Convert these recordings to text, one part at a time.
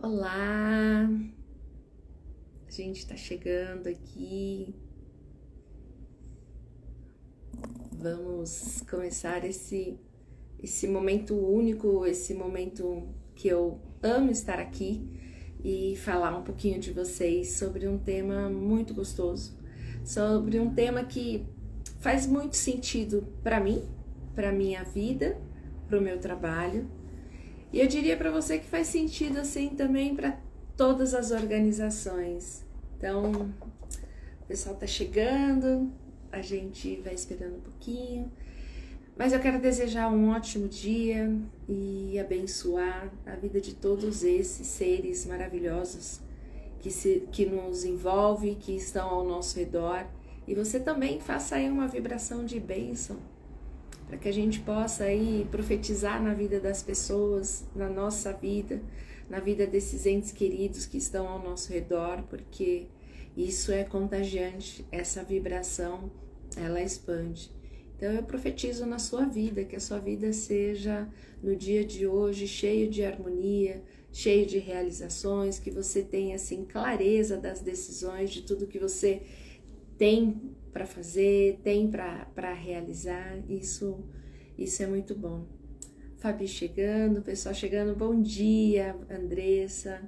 Olá, a gente está chegando aqui. Vamos começar esse momento único, esse momento que eu amo estar aqui e falar um pouquinho de vocês sobre um tema muito gostoso, sobre um tema que faz muito sentido para mim, para minha vida, para o meu trabalho. E eu diria para você que faz sentido assim também para todas as organizações. Então, o pessoal tá chegando, a gente vai esperando um pouquinho. Mas eu quero desejar um ótimo dia e abençoar a vida de todos esses seres maravilhosos que nos envolvem, que estão ao nosso redor. E você também faça aí uma vibração de bênção, para que a gente possa aí profetizar na vida das pessoas, na nossa vida, na vida desses entes queridos que estão ao nosso redor, porque isso é contagiante, essa vibração, ela expande. Então eu profetizo na sua vida, que a sua vida seja no dia de hoje cheio de harmonia, cheio de realizações, que você tenha assim clareza das decisões, de tudo que você tem para fazer, tem para realizar. Isso é muito bom. Fabi chegando, pessoal chegando, bom dia, Andressa,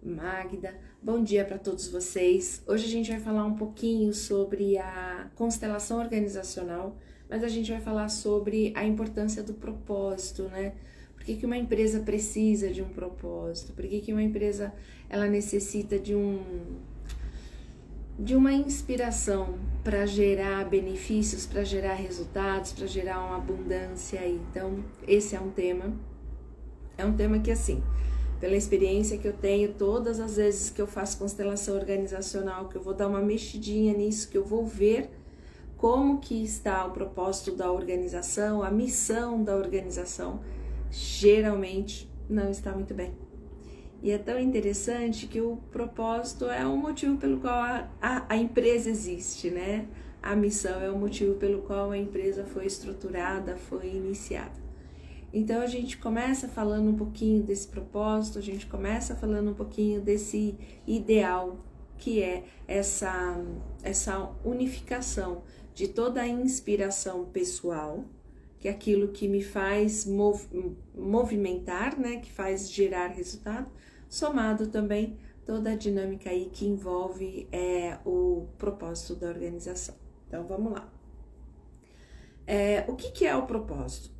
Magda, bom dia para todos vocês. Hoje a gente vai falar um pouquinho sobre a constelação organizacional, mas a gente vai falar sobre a importância do propósito, né? Por que uma empresa precisa de um propósito? Por que uma empresa ela necessita de uma inspiração para gerar benefícios, para gerar resultados, para gerar uma abundância aí. Então, esse é um tema que assim, pela experiência que eu tenho, todas as vezes que eu faço constelação organizacional, que eu vou dar uma mexidinha nisso, que eu vou ver como que está o propósito da organização, a missão da organização, geralmente não está muito bem. E é tão interessante que o propósito é o motivo pelo qual a empresa existe, né? A missão é o motivo pelo qual a empresa foi estruturada, foi iniciada. Então a gente começa falando um pouquinho desse propósito, a gente começa falando um pouquinho desse ideal, que é essa unificação de toda a inspiração pessoal, que é aquilo que me faz movimentar, né? Que faz gerar resultado, somado também toda a dinâmica aí que envolve o propósito da organização. Então vamos lá. O que é o propósito?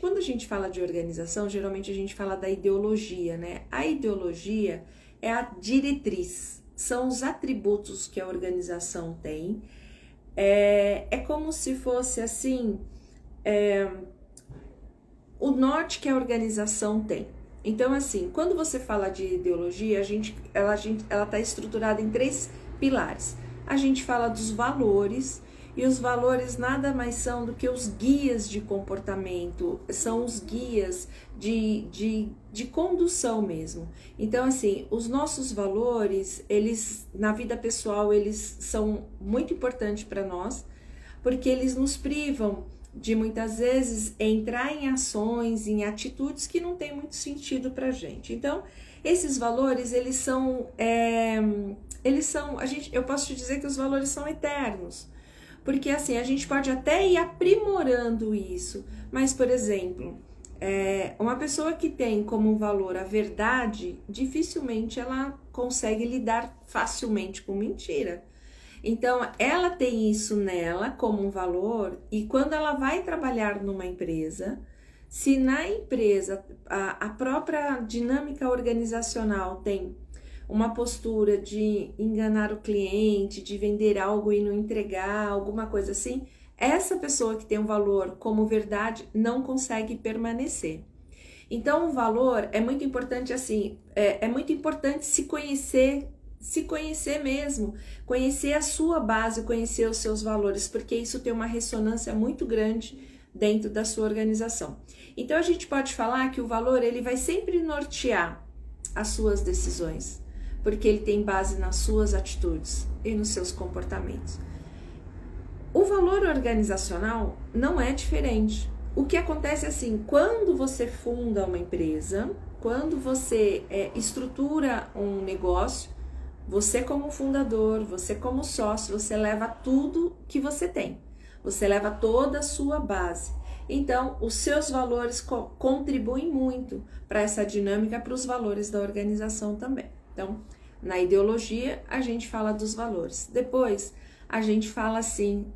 Quando a gente fala de organização, geralmente a gente fala da ideologia, né? A ideologia é a diretriz, são os atributos que a organização tem. É como se fosse assim, o norte que a organização tem. Então, assim, quando você fala de ideologia, ela está estruturada em 3 pilares. A gente fala dos valores, e os valores nada mais são do que os guias de comportamento, são os guias de condução mesmo. Então, assim, os nossos valores, eles, na vida pessoal, eles são muito importantes para nós, porque eles nos privam de muitas vezes entrar em ações, em atitudes que não tem muito sentido pra gente. Então, esses valores, eu posso te dizer que os valores são eternos, porque assim, a gente pode até ir aprimorando isso, mas, por exemplo, uma pessoa que tem como valor a verdade, dificilmente ela consegue lidar facilmente com mentira. Então, ela tem isso nela como um valor, e quando ela vai trabalhar numa empresa, se na empresa a própria dinâmica organizacional tem uma postura de enganar o cliente, de vender algo e não entregar, alguma coisa assim, essa pessoa que tem um valor como verdade não consegue permanecer. Então, o valor é muito importante assim, é muito importante se conhecer mesmo, conhecer a sua base, conhecer os seus valores, porque isso tem uma ressonância muito grande dentro da sua organização. Então a gente pode falar que o valor ele vai sempre nortear as suas decisões, porque ele tem base nas suas atitudes e nos seus comportamentos. O valor organizacional não é diferente. o que acontece assim, quando você funda uma empresa, quando você estrutura um negócio, você como fundador, você como sócio, você leva tudo que você tem. Você leva toda a sua base. Então, os seus valores contribuem muito para essa dinâmica, para os valores da organização também. Então, na ideologia, a gente fala dos valores. Depois, a gente fala assim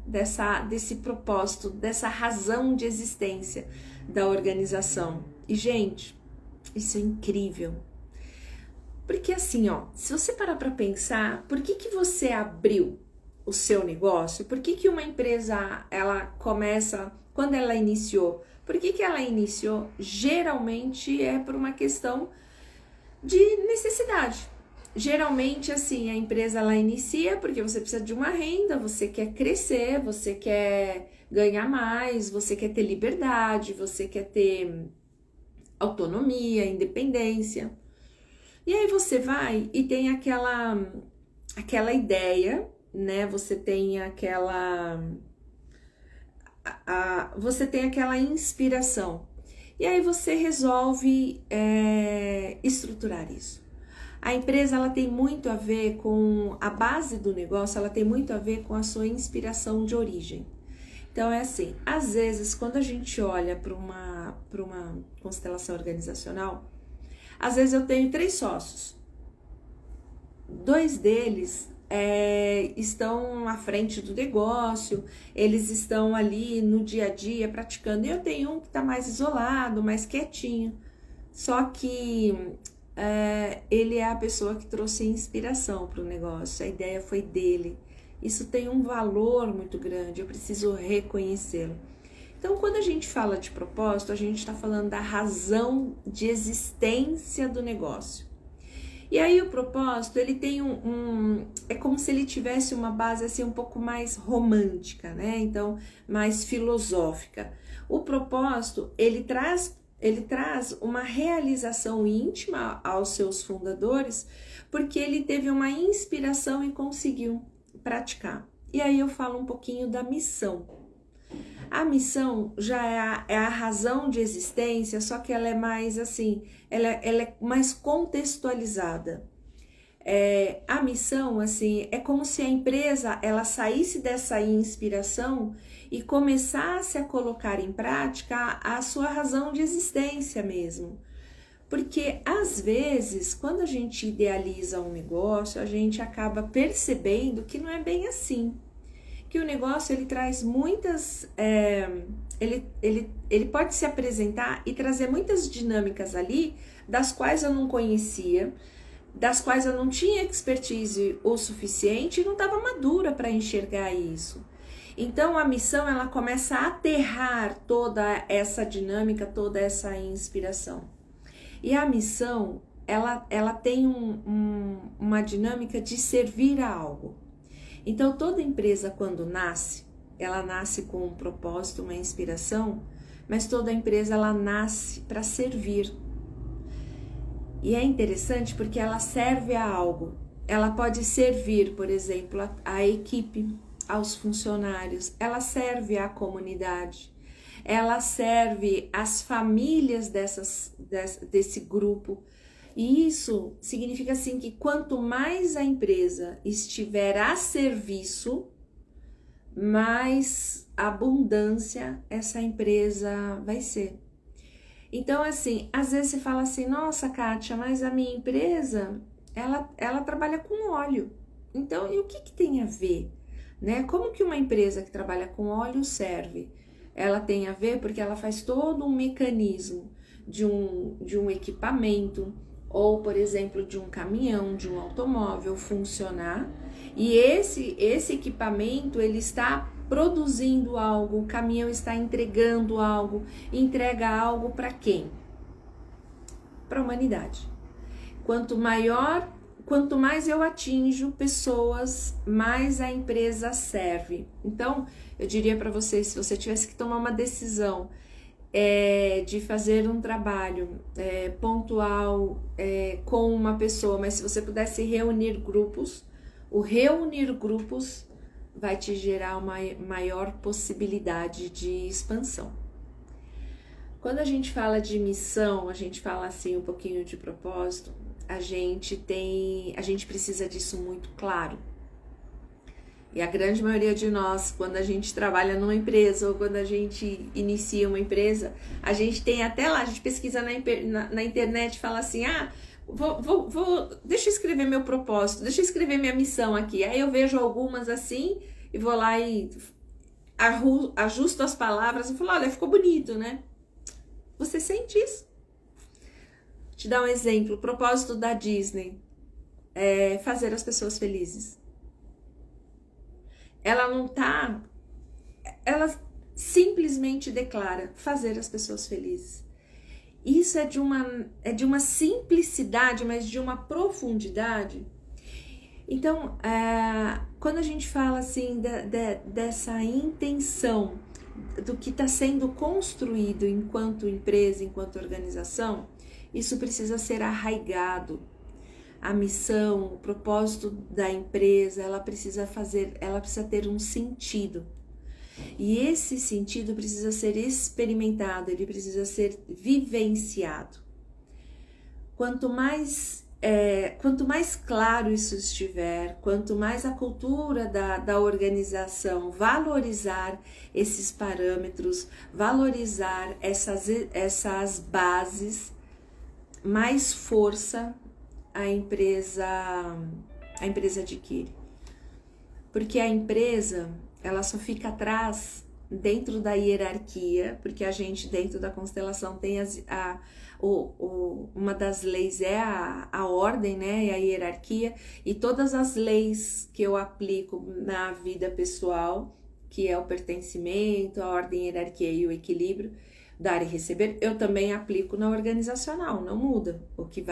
desse propósito, dessa razão de existência da organização. E, gente, isso é incrível. Porque assim, ó, se você parar para pensar, por que você abriu o seu negócio? Por que uma empresa, ela começa, quando ela iniciou? Por que ela iniciou? Geralmente é por uma questão de necessidade. Geralmente, assim, a empresa, ela inicia porque você precisa de uma renda, você quer crescer, você quer ganhar mais, você quer ter liberdade, você quer ter autonomia, independência. E aí você vai e tem aquela ideia, né? Você tem você tem aquela inspiração. E aí você resolve estruturar isso. A empresa, ela tem muito a ver com a base do negócio, ela tem muito a ver com a sua inspiração de origem. Então é assim, às vezes quando a gente olha para uma constelação organizacional, às vezes eu tenho 3 sócios. 2 deles estão à frente do negócio, eles estão ali no dia a dia praticando. E eu tenho um que está mais isolado, mais quietinho. Só que ele é a pessoa que trouxe inspiração para o negócio, a ideia foi dele. Isso tem um valor muito grande, eu preciso reconhecê-lo. Então, quando a gente fala de propósito, a gente está falando da razão de existência do negócio. E aí o propósito, ele tem é como se ele tivesse uma base assim um pouco mais romântica, né? Então, mais filosófica. O propósito, ele traz uma realização íntima aos seus fundadores, porque ele teve uma inspiração e conseguiu praticar. E aí eu falo um pouquinho da missão. A missão já é a razão de existência, só que ela é mais assim, ela é mais contextualizada. A missão, assim, é como se a empresa, ela saísse dessa inspiração e começasse a colocar em prática a sua razão de existência mesmo. Porque, às vezes, quando a gente idealiza um negócio, a gente acaba percebendo que não é bem assim. Que o negócio, ele traz muitas... Ele pode se apresentar e trazer muitas dinâmicas ali, das quais eu não conhecia, das quais eu não tinha expertise o suficiente e não estava madura para enxergar isso. Então, a missão, ela começa a aterrar toda essa dinâmica, toda essa inspiração. E a missão, ela tem uma dinâmica de servir a algo. Então, toda empresa, quando nasce, ela nasce com um propósito, uma inspiração, mas toda empresa, ela nasce para servir. E é interessante porque ela serve a algo. Ela pode servir, por exemplo, à equipe, aos funcionários, ela serve à comunidade, ela serve às famílias desse grupo. E isso significa assim que quanto mais a empresa estiver a serviço, mais abundância essa empresa vai ser. Então, assim, às vezes você fala assim, nossa, Kátia, mas a minha empresa, ela trabalha com óleo. Então, e o que tem a ver? Né? Como que uma empresa que trabalha com óleo serve? Ela tem a ver porque ela faz todo um mecanismo de um equipamento, ou, por exemplo, de um caminhão, de um automóvel funcionar, e esse equipamento, ele está produzindo algo, o caminhão está entregando algo, entrega algo para quem? Para a humanidade. Quanto mais eu atinjo pessoas, mais a empresa serve. Então, eu diria para você, se você tivesse que tomar uma decisão de fazer um trabalho pontual com uma pessoa, mas se você pudesse reunir grupos, o reunir grupos vai te gerar uma maior possibilidade de expansão. Quando a gente fala de missão, a gente fala assim um pouquinho de propósito, a gente precisa disso muito claro. E a grande maioria de nós, quando a gente trabalha numa empresa ou quando a gente inicia uma empresa, a gente tem até lá, a gente pesquisa na internet e fala assim, deixa eu escrever meu propósito, deixa eu escrever minha missão aqui. Aí eu vejo algumas assim e vou lá e ajusto as palavras e falo, olha, ficou bonito, né? Você sente isso? Vou te dar um exemplo, o propósito da Disney é fazer as pessoas felizes. Ela simplesmente declara fazer as pessoas felizes. Isso é de uma simplicidade, mas de uma profundidade. Então, quando a gente fala assim dessa intenção do que está sendo construído enquanto empresa, enquanto organização, isso precisa ser arraigado. A missão, o propósito da empresa, ela precisa ter um sentido. E esse sentido precisa ser experimentado, ele precisa ser vivenciado. Quanto mais claro isso estiver, quanto mais a cultura da organização valorizar esses parâmetros, valorizar essas bases, mais força a empresa adquire. Porque a empresa, ela só fica atrás dentro da hierarquia, porque a gente dentro da constelação tem uma das leis é a ordem, né, e a hierarquia, e todas as leis que eu aplico na vida pessoal, que é o pertencimento, a ordem, a hierarquia e o equilíbrio, dar e receber, eu também aplico na organizacional, não muda. O que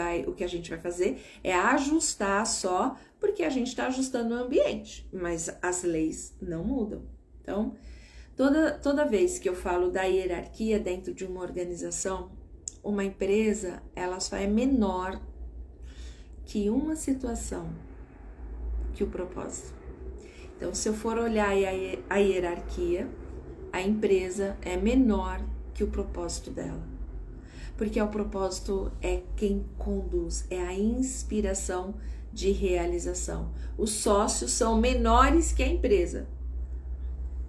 a gente vai fazer é ajustar só, porque a gente está ajustando o ambiente, mas as leis não mudam. Então, toda vez que eu falo da hierarquia dentro de uma organização, uma empresa, ela só é menor que uma situação, que o propósito. Então, se eu for olhar a hierarquia, a empresa é menor que o propósito dela. Porque o propósito é quem conduz, é a inspiração de realização. Os sócios são menores que a empresa.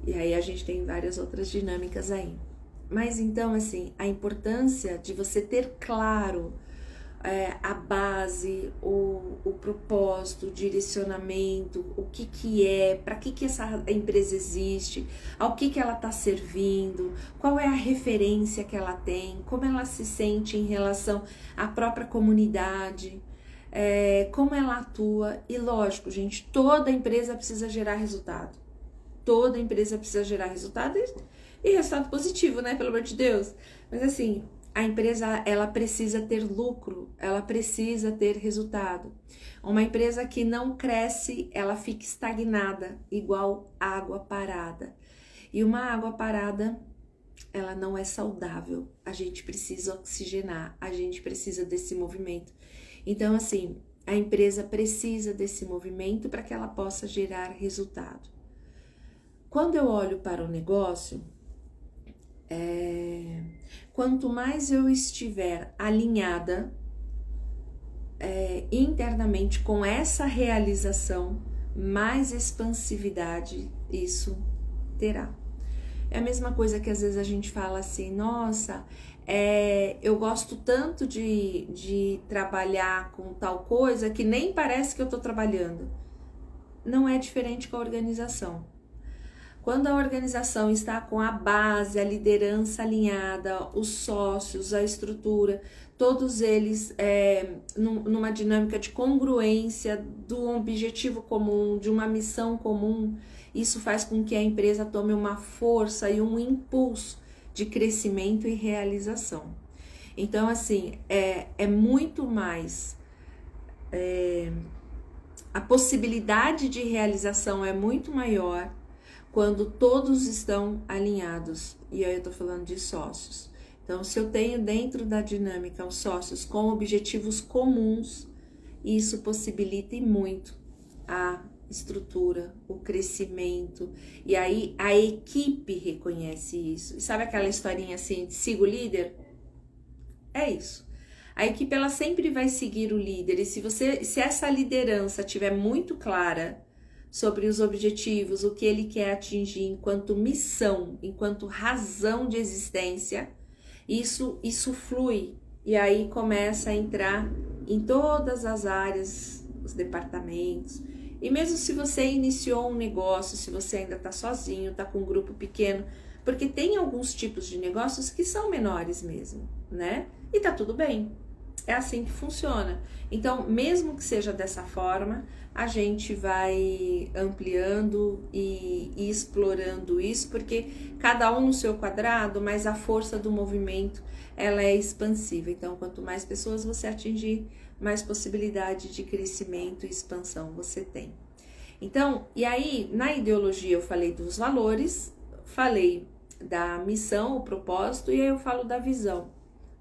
E aí a gente tem várias outras dinâmicas aí. Mas então, assim, a importância de você ter claro a base, o propósito, o direcionamento, o que é, para que essa empresa existe, ao que ela está servindo, qual é a referência que ela tem, como ela se sente em relação à própria comunidade, como ela atua. E lógico, gente, toda empresa precisa gerar resultado. Toda empresa precisa gerar resultado e resultado positivo, né? Pelo amor de Deus. Mas assim, a empresa, ela precisa ter lucro, ela precisa ter resultado. Uma empresa que não cresce, ela fica estagnada, igual água parada. E uma água parada, ela não é saudável. A gente precisa oxigenar, a gente precisa desse movimento. Então, assim, a empresa precisa desse movimento para que ela possa gerar resultado. Quando eu olho para o negócio, quanto mais eu estiver alinhada internamente com essa realização, mais expansividade isso terá. É a mesma coisa que às vezes a gente fala assim, nossa, eu gosto tanto de trabalhar com tal coisa que nem parece que eu estou trabalhando. Não é diferente com a organização. Quando a organização está com a base, a liderança alinhada, os sócios, a estrutura, todos eles numa dinâmica de congruência do objetivo comum, de uma missão comum, isso faz com que a empresa tome uma força e um impulso de crescimento e realização. Então, assim, é muito mais... a possibilidade de realização é muito maior quando todos estão alinhados, e aí eu tô falando de sócios. Então, se eu tenho dentro da dinâmica os sócios com objetivos comuns, isso possibilita e muito a estrutura, o crescimento, e aí a equipe reconhece isso. E sabe aquela historinha assim, de siga o líder? É isso. A equipe ela sempre vai seguir o líder, e se essa liderança tiver muito clara sobre os objetivos, o que ele quer atingir enquanto missão, enquanto razão de existência, isso flui, e aí começa a entrar em todas as áreas, os departamentos. E mesmo se você iniciou um negócio, se você ainda está sozinho, está com um grupo pequeno, porque tem alguns tipos de negócios que são menores mesmo, né? E tá tudo bem. É assim que funciona. Então, mesmo que seja dessa forma, a gente vai ampliando e explorando isso, porque cada um no seu quadrado, mas a força do movimento, ela é expansiva. Então, quanto mais pessoas você atingir, mais possibilidade de crescimento e expansão você tem. Então, e aí, na ideologia eu falei dos valores, falei da missão, o propósito, e aí eu falo da visão.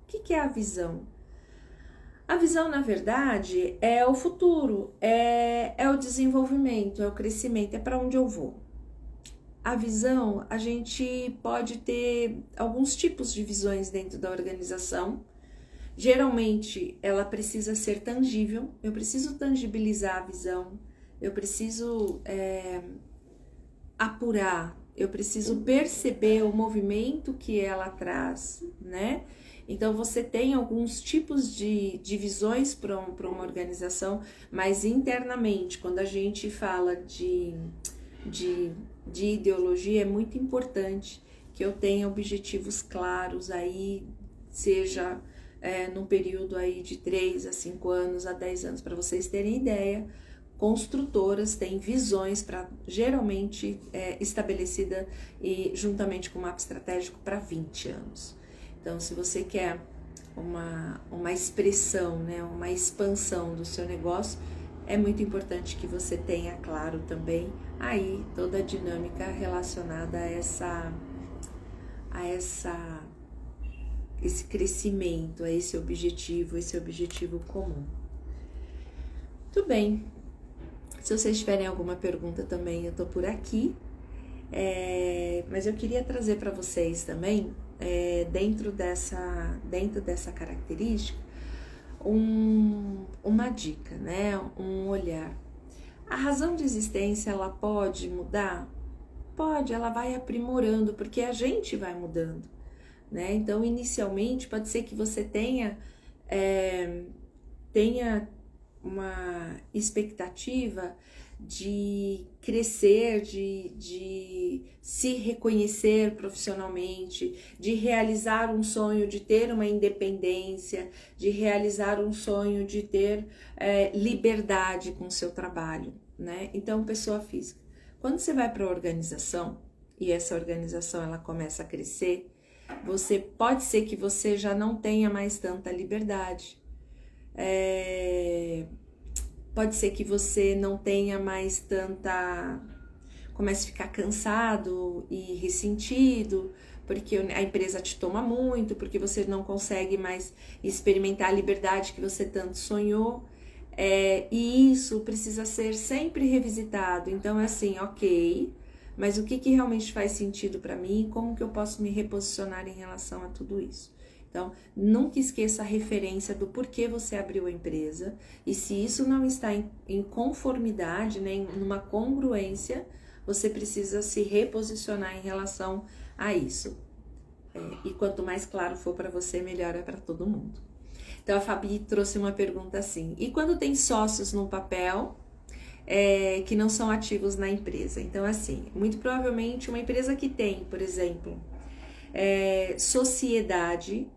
O que é a visão? A visão, na verdade, é o futuro, é o desenvolvimento, é o crescimento, é para onde eu vou. A visão, a gente pode ter alguns tipos de visões dentro da organização. Geralmente, ela precisa ser tangível, eu preciso tangibilizar a visão, eu preciso apurar, eu preciso perceber o movimento que ela traz, né? Então, você tem alguns tipos de visões para uma organização, mas internamente, quando a gente fala de ideologia, é muito importante que eu tenha objetivos claros aí, seja num período aí de 3 a 5 anos, a 10 anos, para vocês terem ideia. Construtoras têm visões para geralmente estabelecida e juntamente com o mapa estratégico para 20 anos. Então, se você quer uma expressão, né, uma expansão do seu negócio, é muito importante que você tenha claro também aí toda a dinâmica relacionada a esse crescimento, a esse objetivo comum. Muito bem. Se vocês tiverem alguma pergunta também, eu tô por aqui. Mas eu queria trazer para vocês também, dentro dessa característica, uma dica, né? Um olhar. A razão de existência, ela pode mudar? Pode, ela vai aprimorando, porque a gente vai mudando, né? Então, inicialmente, pode ser que você tenha uma expectativa de crescer, de se reconhecer profissionalmente, de realizar um sonho de ter uma independência, de realizar um sonho de ter liberdade com o seu trabalho, né? Então, pessoa física, quando você vai para a organização e essa organização ela começa a crescer, pode ser que você já não tenha mais tanta liberdade. Pode ser que você não tenha mais comece a ficar cansado e ressentido, porque a empresa te toma muito, porque você não consegue mais experimentar a liberdade que você tanto sonhou. E isso precisa ser sempre revisitado. Então, é assim, ok, mas o que realmente faz sentido para mim? Como que eu posso me reposicionar em relação a tudo isso? Então, nunca esqueça a referência do porquê você abriu a empresa, e se isso não está em conformidade, nem numa congruência, você precisa se reposicionar em relação a isso. E quanto mais claro for para você, melhor é para todo mundo. Então, a Fabi trouxe uma pergunta assim: e quando tem sócios no papel que não são ativos na empresa? Então, assim, muito provavelmente uma empresa que tem, por exemplo, sociedade.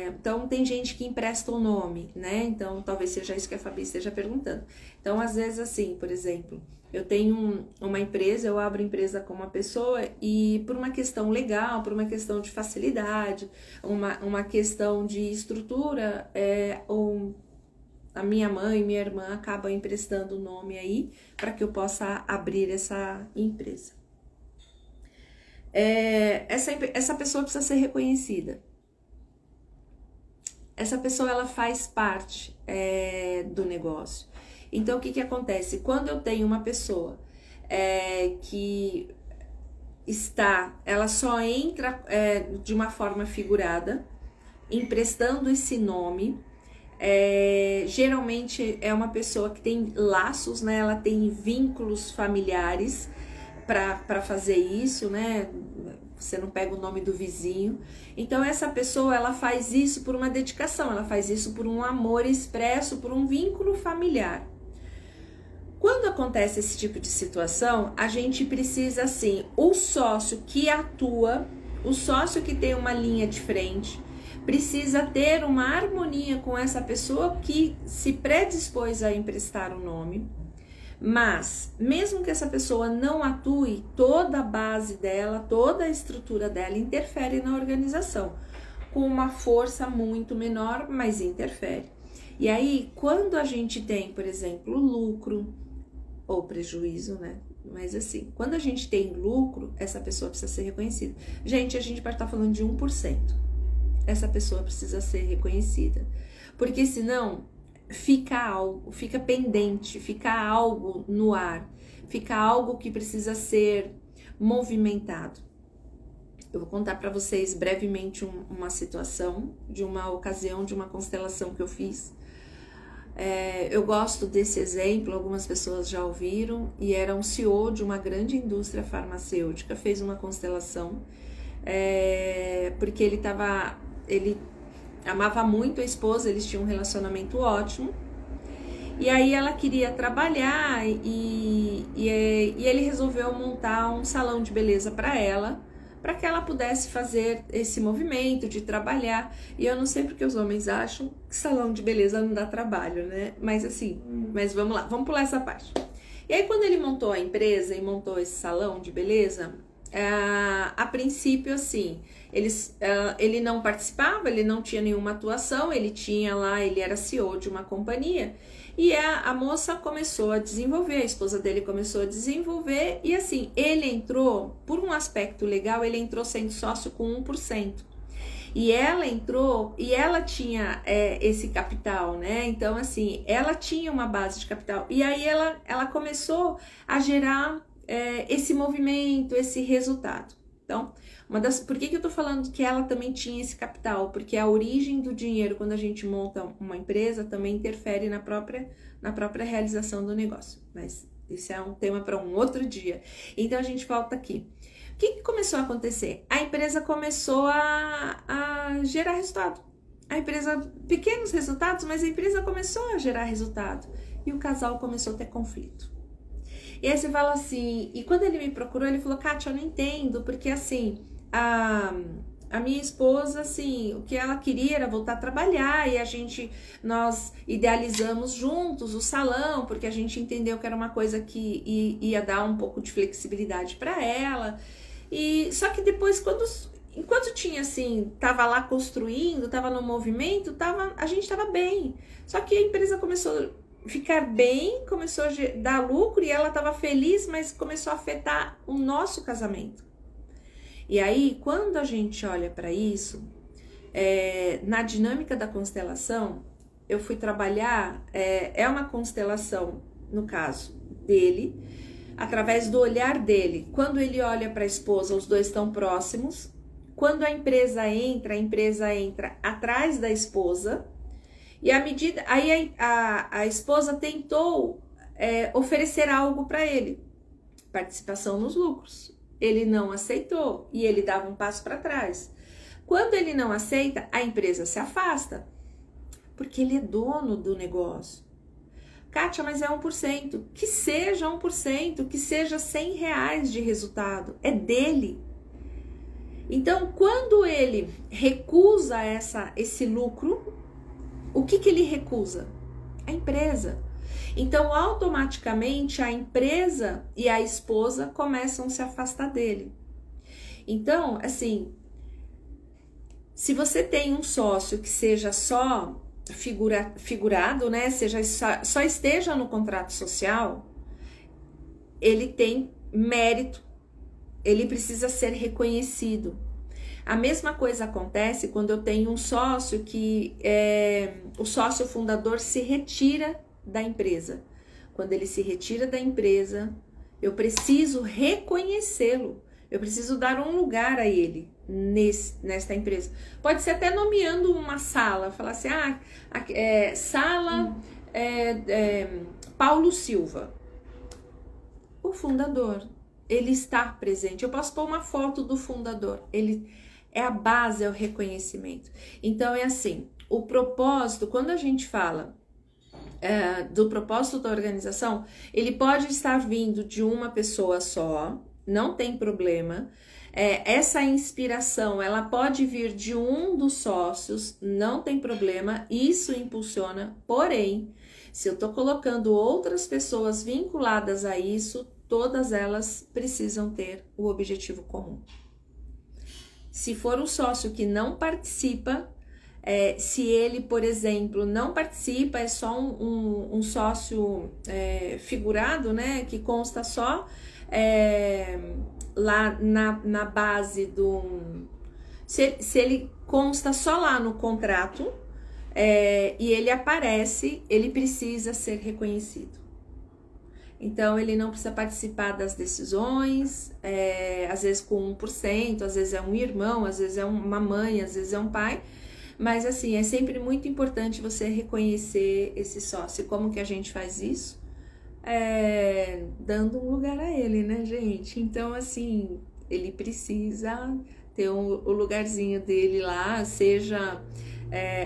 Então, tem gente que empresta o nome, né? Então, talvez seja isso que a Fabi esteja perguntando. Então, às vezes, assim, por exemplo, eu tenho uma empresa, eu abro empresa com uma pessoa e por uma questão legal, por uma questão de facilidade, uma questão de estrutura, a minha mãe, minha irmã acabam emprestando o nome aí para que eu possa abrir essa empresa. Essa pessoa precisa ser reconhecida. Essa pessoa, ela faz parte do negócio. Então, o que acontece? Quando eu tenho uma pessoa que ela só entra de uma forma figurada, emprestando esse nome, geralmente é uma pessoa que tem laços, né? Ela tem vínculos familiares para fazer isso, né? Você não pega o nome do vizinho. Então essa pessoa, ela faz isso por uma dedicação, ela faz isso por um amor expresso, por um vínculo familiar. Quando acontece esse tipo de situação, a gente precisa, assim, o sócio que atua, o sócio que tem uma linha de frente, precisa ter uma harmonia com essa pessoa que se predispôs a emprestar o nome. Mas, mesmo que essa pessoa não atue, toda a base dela, toda a estrutura dela interfere na organização, com uma força muito menor, mas interfere. E aí, quando a gente tem, por exemplo, lucro ou prejuízo, né? Mas assim, quando a gente tem lucro, essa pessoa precisa ser reconhecida. Gente, a gente pode estar falando de 1%. Essa pessoa precisa ser reconhecida. Porque senão fica pendente, fica algo no ar, fica algo que precisa ser movimentado. Eu vou contar para vocês brevemente uma situação de uma ocasião, de uma constelação que eu fiz. Eu gosto desse exemplo, algumas pessoas já ouviram, e era um CEO de uma grande indústria farmacêutica, fez uma constelação, porque ele amava muito a esposa, eles tinham um relacionamento ótimo, e aí ela queria trabalhar e ele resolveu montar um salão de beleza para que ela pudesse fazer esse movimento de trabalhar. E eu não sei porque os homens acham que salão de beleza não dá trabalho, né? Mas assim, mas vamos lá, vamos pular essa parte. E aí quando ele montou a empresa e montou esse salão de beleza, a princípio assim, ele não participava, ele não tinha nenhuma atuação, ele era CEO de uma companhia, e a moça começou a desenvolver, a esposa dele começou a desenvolver, e assim, ele entrou, por um aspecto legal, ele entrou sendo sócio com 1%. E ela entrou, e ela tinha esse capital, né? Então, assim, ela tinha uma base de capital. E aí ela começou a gerar esse movimento, esse resultado. Então, por que eu tô falando que ela também tinha esse capital? Porque a origem do dinheiro, quando a gente monta uma empresa, também interfere na própria realização do negócio. Mas isso é um tema para um outro dia. Então, a gente volta aqui. O que começou a acontecer? A empresa começou a gerar resultado. Pequenos resultados, mas a empresa começou a gerar resultado. E o casal começou a ter conflito. E aí você fala assim, e quando ele me procurou, ele falou, Kátia, eu não entendo, porque assim, a minha esposa, assim, o que ela queria era voltar a trabalhar, e nós idealizamos juntos o salão, porque a gente entendeu que era uma coisa que ia dar um pouco de flexibilidade para ela. E só que depois, enquanto tinha assim, tava lá construindo, tava no movimento, a gente tava bem. Só que a empresa começou a ficar bem, começou a dar lucro, e ela tava feliz, mas começou a afetar o nosso casamento. E aí, quando a gente olha para isso, na dinâmica da constelação, eu fui trabalhar, uma constelação, no caso dele, através do olhar dele. Quando ele olha para a esposa, os dois estão próximos. Quando a empresa entra atrás da esposa. E aí a esposa tentou oferecer algo para ele, participação nos lucros. Ele não aceitou e ele dava um passo para trás. Quando ele não aceita, a empresa se afasta, porque ele é dono do negócio. Kátia, mas é 1%. Que seja 1%, que seja R$100 de resultado. É dele. Então, quando ele recusa esse lucro, o que ele recusa? A empresa. Então, automaticamente, a empresa e a esposa começam a se afastar dele. Então, assim, se você tem um sócio que seja só figurado, né, só esteja no contrato social, ele tem mérito, ele precisa ser reconhecido. A mesma coisa acontece quando eu tenho um sócio que o sócio fundador se retira da empresa. quando ele se retira da empresa, eu preciso reconhecê-lo. Eu preciso dar um lugar a ele nesta empresa. Pode ser até nomeando uma sala, falar assim, sala Paulo Silva, o fundador. Ele está presente. Eu posso pôr uma foto do fundador. Ele é a base, é o reconhecimento. Então é assim, o propósito, quando a gente fala do propósito da organização, ele pode estar vindo de uma pessoa só, não tem problema. Essa inspiração, ela pode vir de um dos sócios, não tem problema, isso impulsiona. Porém, se eu estou colocando outras pessoas vinculadas a isso, todas elas precisam ter o objetivo comum. Se for um sócio que não participa, se ele, por exemplo, não participa, é só um sócio figurado, né, que consta só lá na base do... Se ele consta só lá no contrato e ele aparece, ele precisa ser reconhecido. Então, ele não precisa participar das decisões, às vezes com 1%, às vezes é um irmão, às vezes é uma mãe, às vezes é um pai. Mas, assim, é sempre muito importante você reconhecer esse sócio. Como que a gente faz isso? Dando um lugar a ele, né, gente? Então, assim, ele precisa ter o lugarzinho dele lá, seja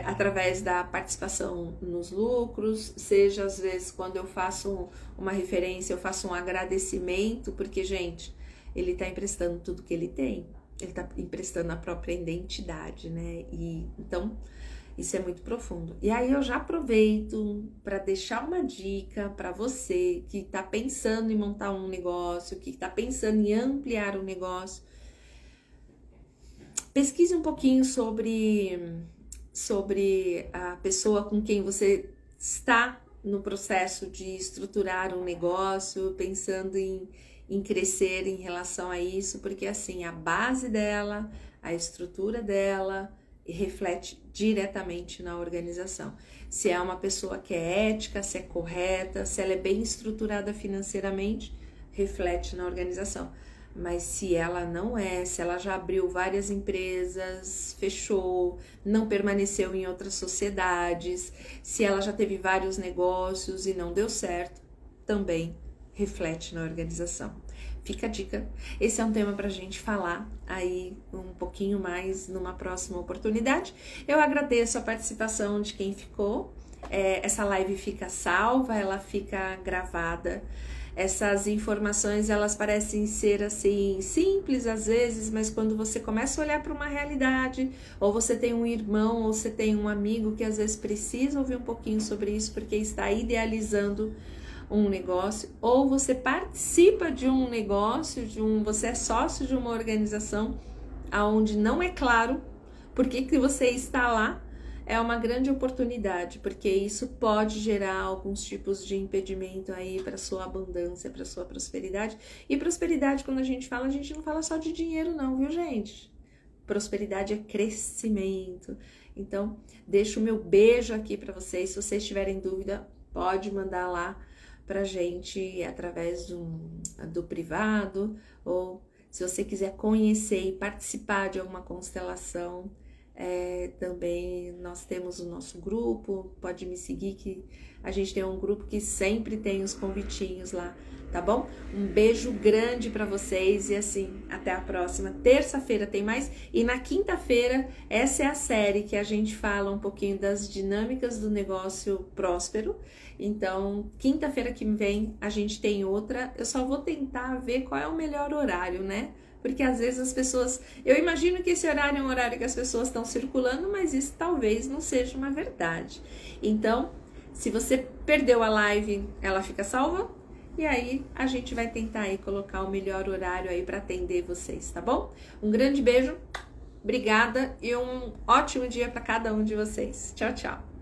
através da participação nos lucros, seja às vezes quando eu faço uma referência, eu faço um agradecimento, porque, gente, ele tá emprestando tudo que ele tem, ele tá emprestando a própria identidade, né? E então isso é muito profundo. E aí eu já aproveito para deixar uma dica para você que está pensando em montar um negócio, que está pensando em ampliar o negócio. Pesquise um pouquinho sobre a pessoa com quem você está no processo de estruturar um negócio, pensando em crescer em relação a isso, porque assim, a base dela, a estrutura dela reflete diretamente na organização. Se é uma pessoa que é ética, se é correta, se ela é bem estruturada financeiramente, reflete na organização. Mas se ela não é, se ela já abriu várias empresas, fechou, não permaneceu em outras sociedades, se ela já teve vários negócios e não deu certo, também reflete na organização. Fica a dica. Esse é um tema para a gente falar aí um pouquinho mais numa próxima oportunidade. Eu agradeço a participação de quem ficou. Essa live fica salva, ela fica gravada. Essas informações, elas parecem ser assim, simples às vezes, mas quando você começa a olhar para uma realidade, ou você tem um irmão, ou você tem um amigo que às vezes precisa ouvir um pouquinho sobre isso, porque está idealizando um negócio, ou você participa de um negócio, você é sócio de uma organização onde não é claro por que você está lá, é uma grande oportunidade, porque isso pode gerar alguns tipos de impedimento aí para sua abundância, para sua prosperidade. E prosperidade, quando a gente não fala só de dinheiro não, viu, gente? Prosperidade é crescimento. Então, deixo o meu beijo aqui para vocês. Se vocês tiverem dúvida, pode mandar lá pra gente através do privado, ou se você quiser conhecer e participar de alguma constelação, também nós temos o nosso grupo, pode me seguir que a gente tem um grupo que sempre tem os convitinhos lá, tá bom? Um beijo grande para vocês e assim, até a próxima. Terça-feira tem mais e na quinta-feira essa é a série que a gente fala um pouquinho das dinâmicas do negócio próspero. Então, quinta-feira que vem a gente tem outra. Eu só vou tentar ver qual é o melhor horário, né? Porque às vezes as pessoas... Eu imagino que esse horário é um horário que as pessoas estão circulando, mas isso talvez não seja uma verdade. Então, se você perdeu a live, ela fica salva. E aí, a gente vai tentar aí colocar o melhor horário aí para atender vocês, tá bom? Um grande beijo, obrigada e um ótimo dia para cada um de vocês. Tchau, tchau!